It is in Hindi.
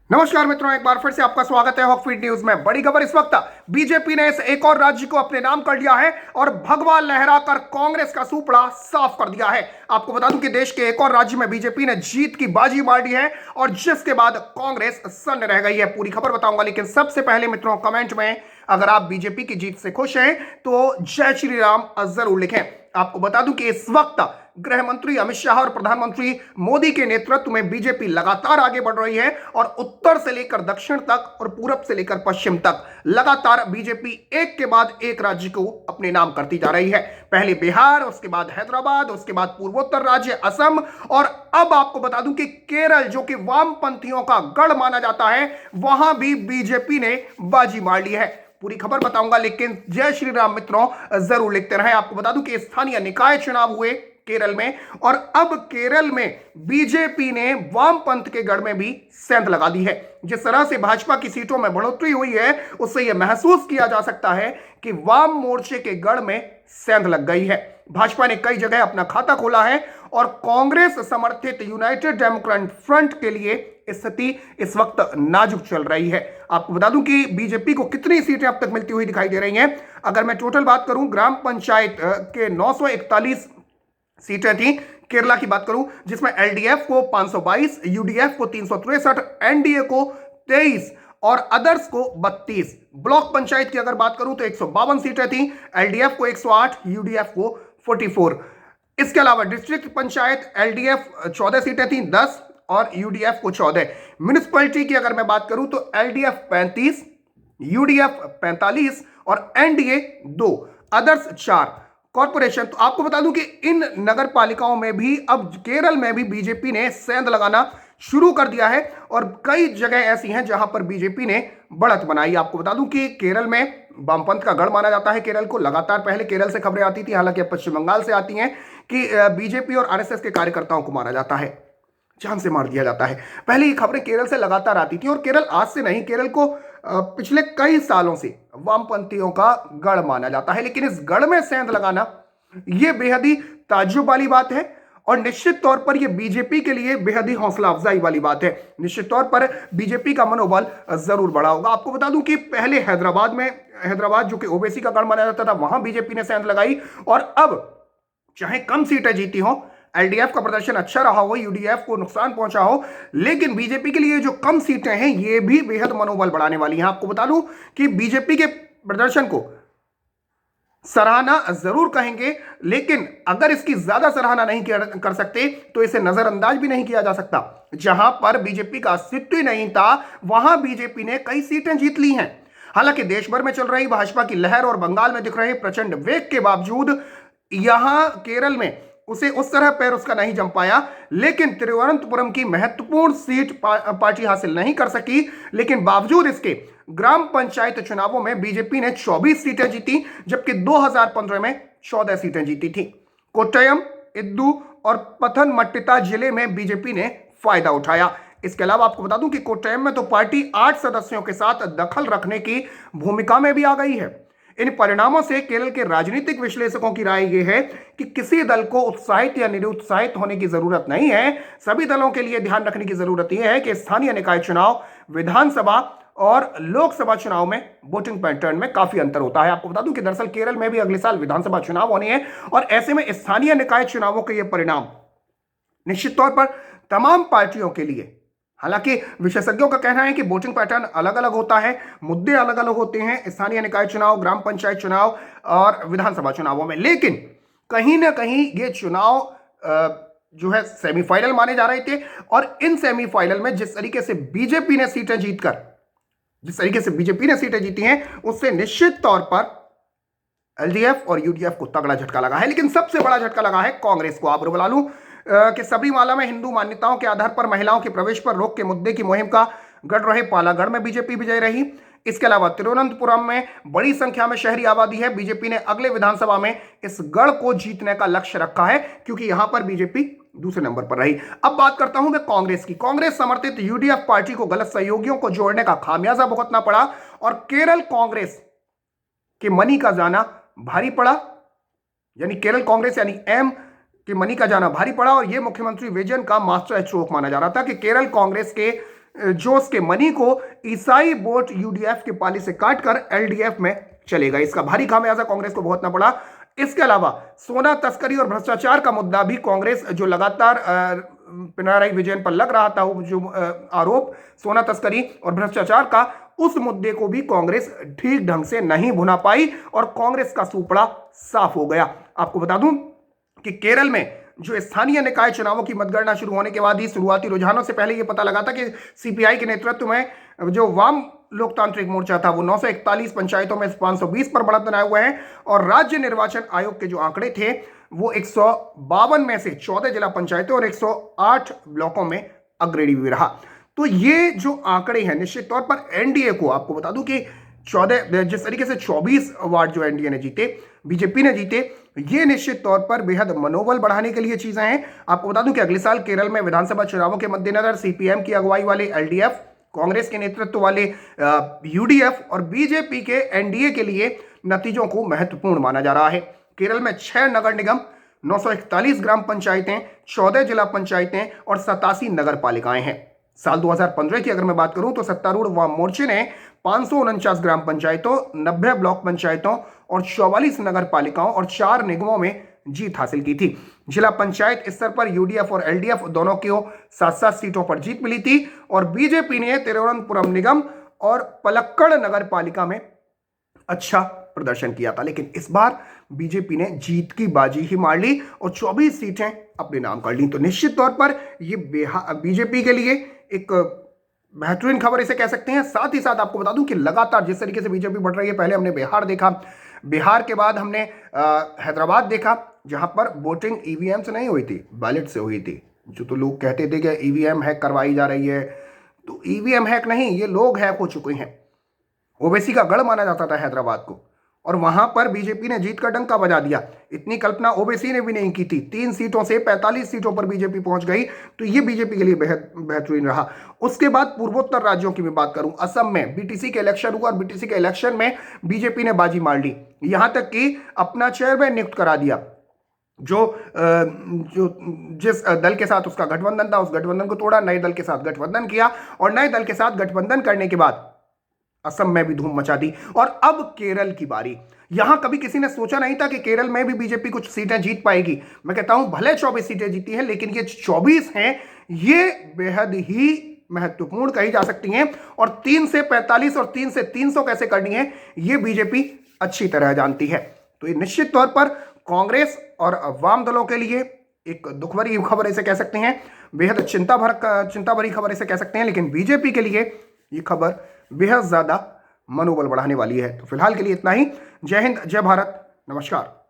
नमस्कार मित्रों, एक बार फिर से आपका स्वागत है हॉक फीड न्यूज में। बड़ी खबर इस वक्त, बीजेपी ने इस एक और राज्य को अपने नाम कर लिया है और भगवा लहराकर कांग्रेस का सुपड़ा साफ कर दिया है। आपको बता दूं कि देश के एक और राज्य में बीजेपी ने जीत की बाजी मार दी है और जिसके बाद कांग्रेस सन्न रह गई है। पूरी खबर बताऊंगा, लेकिन सबसे पहले मित्रों कमेंट में अगर आप बीजेपी की जीत से खुश हैं तो जय श्री राम जरूर लिखें। आपको बता दूं कि इस वक्त गृह मंत्री अमित शाह और प्रधानमंत्री मोदी के नेतृत्व में बीजेपी लगातार आगे बढ़ रही है और उत्तर से लेकर दक्षिण तक और पूरब से लेकर पश्चिम तक लगातार बीजेपी एक के बाद एक राज्य को अपने नाम करती जा रही है। पहले बिहार, उसके बाद हैदराबाद, उसके बाद पूर्वोत्तर राज्य असम और अब आपको बता दूं कि केरल, जो कि वामपंथियों का गढ़ माना जाता है, वहां भी बीजेपी ने बाजी मार ली है। पूरी खबर बताऊंगा, लेकिन जय श्री राम मित्रों जरूर लिखते रहें। आपको बता दूं कि स्थानीय निकाय चुनाव हुए केरल में और अब केरल में बीजेपी ने वामपंथ के गढ़ में भी सेंध लगा दी है। जिस तरह से भाजपा की सीटों में बढ़ोतरी हुई है, उससे यह महसूस किया जा सकता है कि वाम मोर्चे के गढ़ में सेंध लग गई है। भाजपा ने कई जगह अपना खाता खोला है और कांग्रेस समर्थित यूनाइटेड डेमोक्रेट फ्रंट के लिए स्थिति इस वक्त नाजुक चल रही है। आपको बता दूं कि बीजेपी को कितनी सीटें अब तक मिलती हुई दिखाई दे रही हैं। अगर मैं टोटल बात करूं, ग्राम पंचायत के 941 सीटें थी। केरला की बात करूं जिसमें एलडीएफ को 522, यूडीएफ को 363, एनडीए को 23 और अदर्स को 32। ब्लॉक पंचायत की अगर बात करूं तो 152 सीटें थी, एलडीएफ को 108, यूडीएफ को 44। इसके अलावा डिस्ट्रिक्ट पंचायत एलडीएफ 14 सीटें थी, 10 और यूडीएफ को 14। म्युनिसिपैलिटी की अगर मैं बात करूं तो एलडीएफ 35, यूडीएफ 45 और एनडीए 2, अदर्स 4। कॉर्पोरेशन, तो आपको बता दूं कि इन नगर पालिकाओं में भी अब केरल में भी बीजेपी ने सेंध लगाना शुरू कर दिया है और कई जगह ऐसी हैं जहां पर बीजेपी ने बढ़त बनाई। आपको बता दूं कि केरल में वामपंथ का गढ़ माना जाता है केरल को। लगातार पहले केरल से खबरें आती थी, हालांकि अब पश्चिम बंगाल से आती हैं कि बीजेपी और आरएसएस के कार्यकर्ताओं को मारा जाता है, जान से मार दिया जाता है। पहले ये खबरें केरल से लगातार आती थी और केरल आज से नहीं, केरल को पिछले कई सालों से वामपंथियों का गढ़ माना जाता है। लेकिन इस गढ़ में सेंध लगाना यह बेहद ही ताज्जुब वाली बात है और निश्चित तौर पर यह बीजेपी के लिए बेहद ही हौसला अफजाई वाली बात है। निश्चित तौर पर बीजेपी का मनोबल जरूर बढ़ा होगा। आपको बता दूं कि पहले हैदराबाद जो कि ओवैसी का गढ़ माना जाता था, वहां बीजेपी ने सेंध लगाई और अब चाहे कम सीटें जीती हो, एलडीएफ का प्रदर्शन अच्छा रहा हो, यूडीएफ को नुकसान पहुंचा हो, लेकिन बीजेपी के लिए जो कम सीटें हैं ये भी बेहद मनोबल बढ़ाने वाली हैं। आपको बता दूं कि बीजेपी के प्रदर्शन को सराहना जरूर कहेंगे, लेकिन अगर इसकी ज्यादा सराहना नहीं कर सकते तो इसे नजरअंदाज भी नहीं किया जा सकता। जहां पर बीजेपी का अस्तित्व ही नहीं था, वहां बीजेपी ने कई सीटें जीत ली हैं। हालांकि देश भर में चल रही भाजपा की लहर और बंगाल में दिख रहे प्रचंड वेग के बावजूद यहां केरल में उसे उस तरह पैर उसका नहीं जम पाया। लेकिन तिरुवनंतपुरम की महत्वपूर्ण सीट पार्टी हासिल नहीं कर सकी, लेकिन बावजूद इसके ग्राम पंचायत चुनावों में बीजेपी ने 24 सीटें जीती, जबकि 2015 में 14 सीटें जीती थी। कोट्टयम, इद्दू और पथनमथिट्टा जिले में बीजेपी ने फायदा उठाया। इसके अलावा आपको बता दूं कि कोट्टयम में तो पार्टी 8 सदस्यों के साथ दखल रखने की भूमिका में भी आ गई है। इन परिणामों से केरल के राजनीतिक विश्लेषकों की राय यह है कि किसी दल को उत्साहित या निरुत्साहित होने की जरूरत नहीं है। सभी दलों के लिए ध्यान रखने की जरूरत यह है कि स्थानीय निकाय चुनाव, विधानसभा और लोकसभा चुनाव में वोटिंग पैटर्न में काफी अंतर होता है। आपको बता दूं कि दरअसल केरल में भी अगले साल विधानसभा चुनाव होने हैं और ऐसे में स्थानीय निकाय चुनावों के ये परिणाम निश्चित तौर पर तमाम पार्टियों के लिए, हालांकि विशेषज्ञों का कहना है कि वोटिंग पैटर्न अलग अलग होता है, मुद्दे अलग अलग होते हैं स्थानीय निकाय चुनाव, ग्राम पंचायत चुनाव और विधानसभा चुनावों में, लेकिन कहीं ना कहीं ये चुनाव जो है सेमीफाइनल माने जा रहे थे और इन सेमीफाइनल में जिस तरीके से बीजेपी ने सीटें जीती हैं, उससे निश्चित तौर पर एलडीएफ और यूडीएफ को तगड़ा झटका लगा है। लेकिन सबसे बड़ा झटका लगा है कांग्रेस को। आप बता लूं कि सबरीमाला में हिंदू मान्यताओं के आधार पर महिलाओं के प्रवेश पर रोक के मुद्दे की मुहिम का गढ़ रहे पालागढ़ में बीजेपी विजयी रही। इसके अलावा तिरुवनंतपुरम में बड़ी संख्या में शहरी आबादी है। बीजेपी ने अगले विधानसभा में इस गढ़ को जीतने का लक्ष्य रखा है, क्योंकि यहां पर बीजेपी दूसरे नंबर पर रही। अब बात करता हूं मैं कांग्रेस की। कांग्रेस समर्थित यूडीएफ पार्टी को गलत सहयोगियों को जोड़ने का खामियाजा भुगतना पड़ा और केरल कांग्रेस के मनी का जाना भारी पड़ा, यानी केरल कांग्रेस यानी एम के मनी का जाना भारी पड़ा और यह मुख्यमंत्री विजयन का मास्टर स्ट्रोक माना जा रहा था कि केरल कांग्रेस के जोश के मनी को ईसाई वोट यूडीएफ के पाली से काटकर एलडीएफ में चलेगा। इसका भारी खामियाजा कांग्रेस को भुगतना पड़ा। इसके अलावा सोना तस्करी और भ्रष्टाचार का मुद्दा भी कांग्रेस जो लगातार पिनराई विजयन पर लग रहा था, जो आरोप सोना तस्करी और भ्रष्टाचार का, उस मुद्दे को भी कांग्रेस ठीक ढंग से नहीं भुना पाई और कांग्रेस का सूपड़ा साफ हो गया। आपको बता दूं कि केरल में जो स्थानीय निकाय चुनावों की मतगणना शुरू होने के बाद ही शुरुआती रुझानों से पहले यह पता लगा था कि सीपीआई के नेतृत्व में जो वाम लोकतांत्रिक मोर्चा था वो 941 पंचायतों में 520 पर बढ़त बनाए हुए हैं और राज्य निर्वाचन आयोग के जो आंकड़े थे वो 152 में से 14 जिला पंचायतों और 108 ब्लॉकों में अग्रणी भी रहा। तो ये जो आंकड़े हैं निश्चित तौर पर एनडीए को, आपको बता दूं कि 14 जिस तरीके से 24 वार्ड जो एनडीए ने जीते, बीजेपी ने जीते, ये निश्चित तौर पर बेहद मनोबल बढ़ाने के लिए चीजें हैं। आपको बता दूं कि अगले साल केरल में विधानसभा चुनावों के मद्देनजर सीपीएम की अगुवाई वाले एलडीएफ, कांग्रेस के नेतृत्व वाले यूडीएफ और बीजेपी के एनडीए के लिए नतीजों को महत्वपूर्ण माना जा रहा है। केरल में 6 नगर निगम, 941 ग्राम पंचायतें, 14 जिला पंचायतें और 87 नगर पालिकाएं हैं। साल 2015 की अगर मैं बात करूं तो सत्तारूढ़ वाम मोर्चे ने 549 ग्राम पंचायतों, 90 ब्लॉक पंचायतों और 44 नगर पालिकाओं और 4 निगमों में जीत हासिल की थी। जिला पंचायत स्तर पर यूडीएफ और एलडीएफ दोनों को 7-7 सीटों पर जीत मिली थी और बीजेपी ने तिरुवनंतपुरम निगम और पलक्कड़ नगर पालिका में अच्छा प्रदर्शन किया था। लेकिन इस बार बीजेपी ने जीत की बाजी ही मार ली और 24 सीटें अपने नाम कर ली। तो निश्चित तौर पर यह बीजेपी के लिए एक बेहतरीन खबर इसे कह सकते हैं। साथ ही साथ आपको बता दूं कि लगातार जिस तरीके से बीजेपी बढ़ रही है, पहले हमने बिहार देखा, बिहार के बाद हमने हैदराबाद देखा जहां पर वोटिंग ईवीएम से नहीं हुई थी, बैलेट से हुई थी। जो तो लोग कहते थे कि ईवीएम हैक करवाई जा रही है, तो ईवीएम हैक नहीं, ये लोग हैक हो चुके हैं। ओवैसी का गढ़ माना जाता था हैदराबाद को और वहां पर बीजेपी ने जीत का डंका बजा दिया। इतनी कल्पना ओवैसी ने भी नहीं की थी। 3 सीटों से 45 सीटों पर बीजेपी पहुंच गई, तो ये बीजेपी के लिए बेहद बेहतरीन रहा। उसके बाद पूर्वोत्तर राज्यों की मैं बात करूं, असम में बीटीसी के इलेक्शन हुआ और बीटीसी के इलेक्शन में बीजेपी ने बाजी मार ली, यहां तक कि अपना चेयरमैन नियुक्त करा दिया। जो जिस दल के साथ उसका गठबंधन था उस गठबंधन को तोड़ा, नए दल के साथ गठबंधन किया और नए दल के साथ गठबंधन करने के बाद असम में भी धूम मचा दी। और अब केरल की बारी। यहां कभी किसी ने सोचा नहीं था कि केरल में भी बीजेपी कुछ सीटें जीत पाएगी। मैं कहता हूं भले 24 सीटें जीती हैं, लेकिन ये 24 हैं, ये बेहद ही महत्वपूर्ण कही जा सकती हैं और 3 से 45 और 3 से 300 कैसे करनी है ये बीजेपी अच्छी तरह जानती है। तो ये निश्चित तौर पर कांग्रेस और वाम दलों के लिए एक दुख भरी खबर इसे कह सकते हैं, बेहद चिंता भरी खबर इसे कह सकते हैं। लेकिन बीजेपी के लिए ये खबर बेहद ज्यादा मनोबल बढ़ाने वाली है। तो फिलहाल के लिए इतना ही। जय हिंद, जय भारत, नमस्कार।